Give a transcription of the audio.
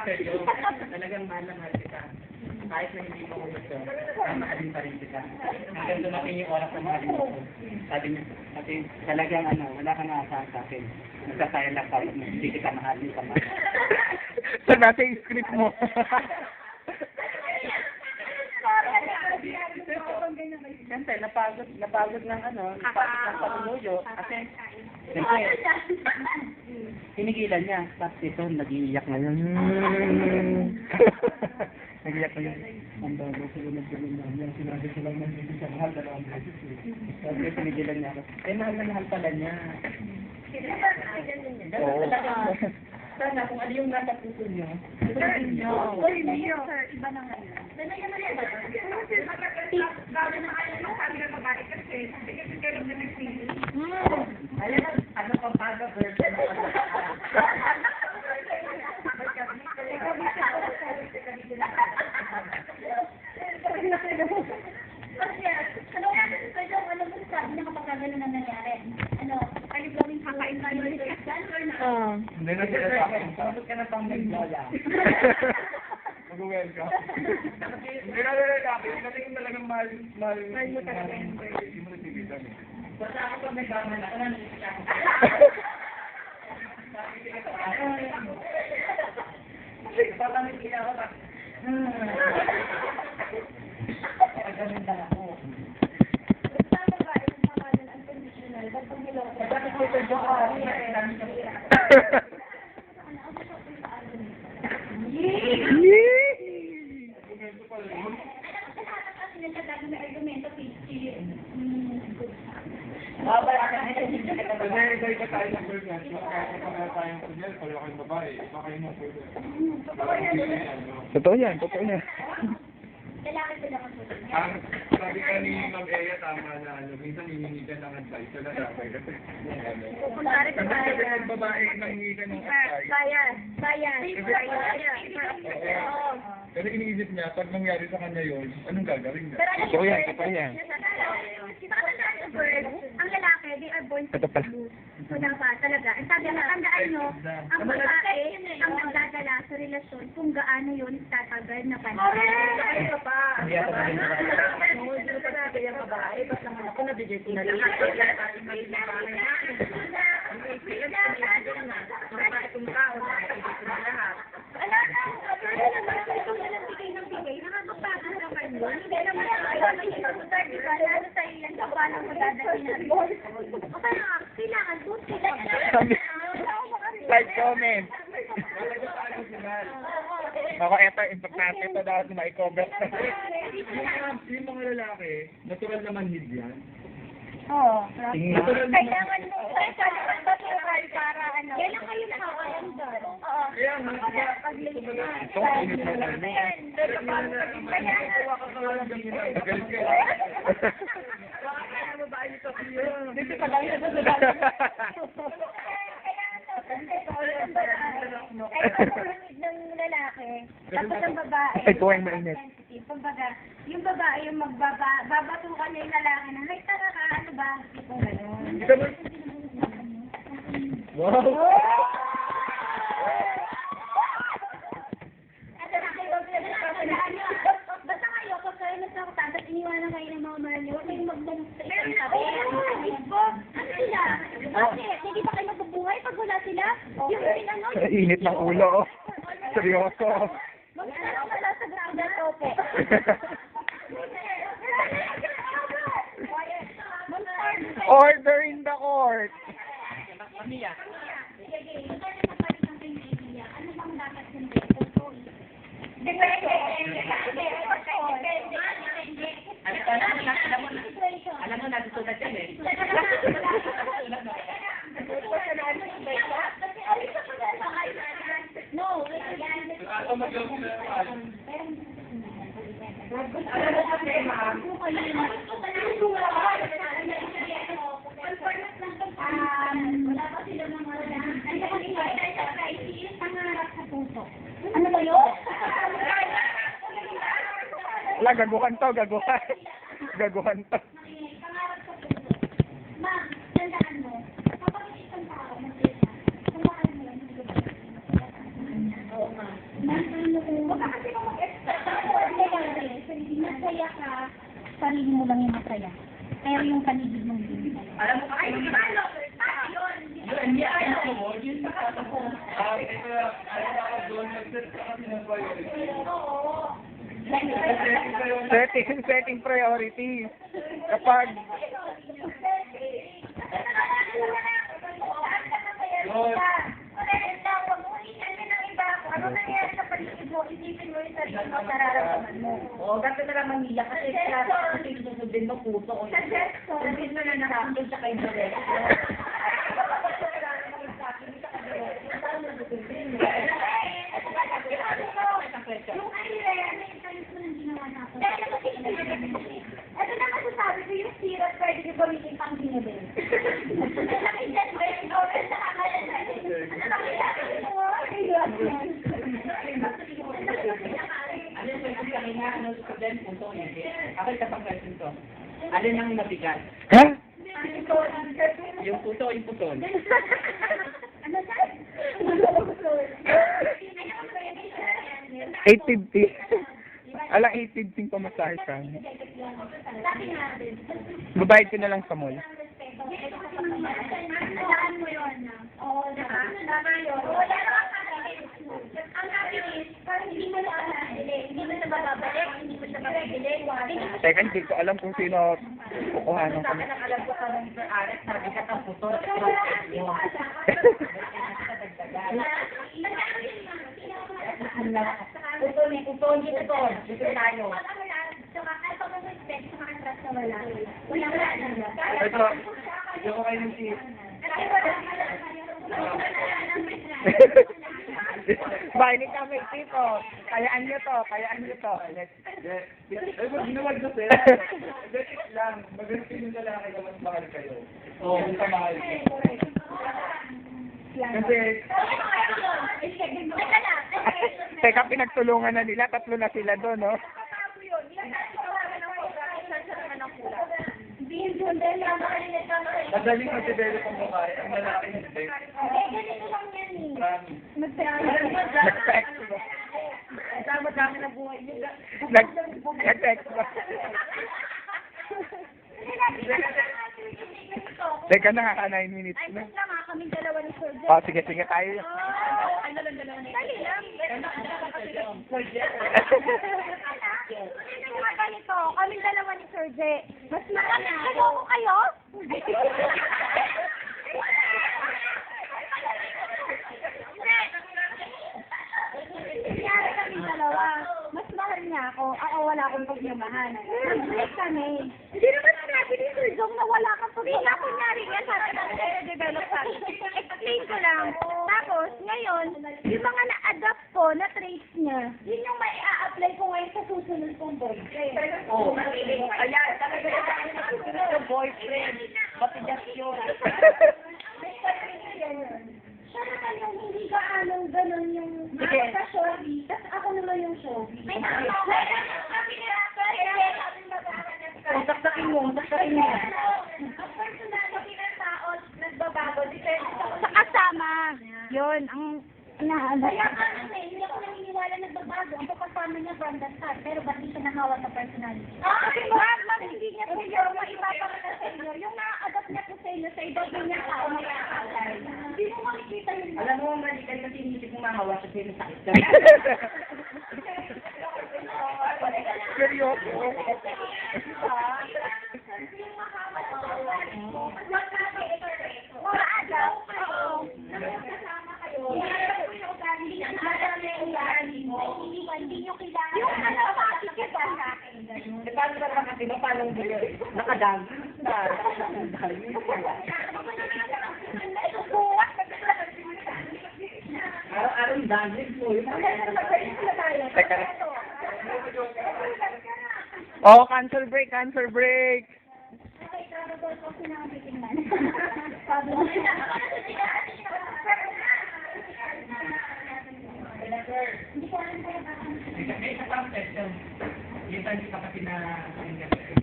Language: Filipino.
sa'yo. Talagang mahal na mahal kita. Kahit na hindi mo gusto, mahalin pa rin kita. Hanggang dumating yung oras na mahalin mo. Sabi talagang wala kang aasahan sa akin. Nagkasaya lang tayo, hindi kita mahalin pa mahal. So, nasa yung script mo. Siyempre, napagod ng patuloyo. Kasi, siyempre, pinigilan niya. Tapos ito, nag-iiyak ngayon. Nag-iiyak ngayon. Ang bago, sila nag-gawin na yan. Sinabi ko lang hindi siya mahal, dalawang beses eh. Tapos pinigilan niya ako. Mahal na mahal pala niya. Oo. Sana kung ano yung nasa puso niyo. Sir, iba na nga yun. Ano pang paga version mo? Hindi na sila sa akin. Bakit ka na pang naglola? Mag-welcome. Hindi na sila sa akin. Kasi kung talagang mahal mo talaga. Hindi mo nasigitan eh. Basta ako pag nagkaman ako, nanisip ako. Papamit kita ako ba? Pagkaman lang ako. Bakit ko ito joke ako? Kasi ikaw tayo ng girl nga. Kahit kung tayong kunyal, kayo kayong babae. Iba kayo ng girl. Totoo yan. Ang sabi ka ni Ma'am Eya, tama na minsan hihingi ka ng advice sa lalaki kasi Kumpare sa bayan. kasi babae nangingi ka ng advice. Bayan. Kasi iniisip niya, pag nangyari sa kanya yun, anong gagawin niya? Totoo yan. Ang lalaki, they are born to lose. So dapat talaga, ang sabi na, tandaan nyo, ang babae, ang nagdadala sa relasyon, kung gaano yun, tatagal na panahon. Ito pa. Hindi ko pa sabi yung babae. Basta naman ako, nabigay ko na lang. Like, comment. Ako, eto, importante ito dapat na i-comment. Yung mga lalaki, natural naman hid yan. Oo. Natural naman. Kailangan mo natural para ano. Kailan kayo nakaka-endor? Oo. Kaya nga, ito, init na ano. Dito pa lang ito sa ng lalaki, tapos ang babae, Ay, tuwing mainit. kumbaga, yung babae yung babatukan niya yung lalaki na, ay, tara ka, ano ba? Kung gano'n. Ito mo. Wow! Basta kayo, pag kayo nasaktan, tapos iniwanan kayo ng mga mahal niyo, huwag kayong magdanong sa isang sabi. Ano sila? Bakit? Hindi ba kayo magbubuhay pag wala sila? Yung ano? Init ng ulo. Seryoso. Mag-ano wala sa ground at opo. Order in the court. Mamiya. Sige, magkano na pala ng idea? Ano bang dapat hindi? Depende. Alam mo, nagsusulat yan eh. No, Ako mag-love wala pa sila mga pangarap sa puso. Ano ba yun? Wala, gaguhan to. Gaguhan to. Pangarap sa puso. Ma'am, tandaan mo, kapag isang tao masaya, samahan mo yan, hindi ba? Huwag ka kasi mag-expect. Masaya ka, sarili mo lang yung masaya. Pero yung paligid mo hindi masaya. Alam mo, ay, di ba? Yun, yan mo, yun sa kata ko. Ito, alam mo ako doon, nag-set ka kasi ng priority. Setting priority. Kapag Ano nangyari sa paligid mo, isipin mo yung sarili mo, nararamdaman mo. Oo, ganito na lang manila kasi kasi susundin mo puso ko. Susundin mo na nakakundin sa kayo direct. Yung ito na masasabi ko yung syrup pwede ko gamitin pang ginabin. Ano yung question sa kanya? Ano yung student? Puso niya. Ako yung kapag question to. Alin ang mabigat? ha? Yung puso o yung puson? Ano sa? 850. Alang 850 pa masahe ka. Sabi nga rin. Babayad ko na lang sa mall. Alaan mo yun. Oo, diba? Tama yun. Wala naman kakalit. Ang kakalit, parang hindi mo na alahili. Hindi mo na bababalik, hindi mo siya bababili. Teka, hindi ko alam kung sino kukuhanan Sa kami. akin ang alam ko sa ng Sir Alex, nabigat ang puso. Puso, hindi puso. Dito tayo. Ito, yung kayo ng tea. Bahay kami, tipo. Kayaan nyo to, kayaan nyo to. Ay, wag ginawag na sir. Ganit lang. Magalit yung lalaki na mas mahal kayo. Oo, mas mahal kayo. Kasi, Teka, pinagtulungan na nila, tatlo na sila doon, no? madaling mag-develop ang babae, ang lalaki hindi. Promise. Nag-text ba? Dami na buhay niyo. Nag-text ba? Teka, nakaka 9 minutes Ay, na. lang nga kaming dalawa ni Sir Jeff. Oh, sige, sige tayo. Dali lang. Ganito, kaming dalawa ni Sir J. Mas marami ako kayo? Nangyari kaming dalawa. Mas mahal niya ako. Ako wala akong pagmamahal. Nag-break kami. Hindi naman sinabi ni Sir Jong na wala kang pagmamahal. Kunyari nga sabi na nire-develop sa akin. Explain ko lang. Tapos, ngayon, yung mga na-adapt ko na traits niya, yun yung may a-apply ko ngayon sa susunod kong boyfriend. Oo. Ayan, talaga yung boyfriend. Matigas yun. Siya naman yung hindi ka anong ganun yung sa showbiz, tapos ako naman yung showbiz. May Saksakin mo, saksakin mo. ang personality ng tao nagbabago, depende sa kasama. Yun, ang naalala. Kaya nga kasi, hindi ako naniniwala nagbabago. Ang kasama niya from the start, pero ba't di siya nahawak sa personality? Kasi ma'am, hindi niya po yung maipapakita sa inyo. Yung na-adapt niya po sa inyo, sa iba din niya tao may kakasay. Hindi mo makikita yun. Alam mo, malikan kasi inisip mo mahawa kasi masakit ka. Seryoso. Paano ba naman kasi ba? Paano nakadang? Araw-araw yung dangin mo. Teka. Oh, cancel break, cancel break. May isa pang question. Yung tayo kapatid na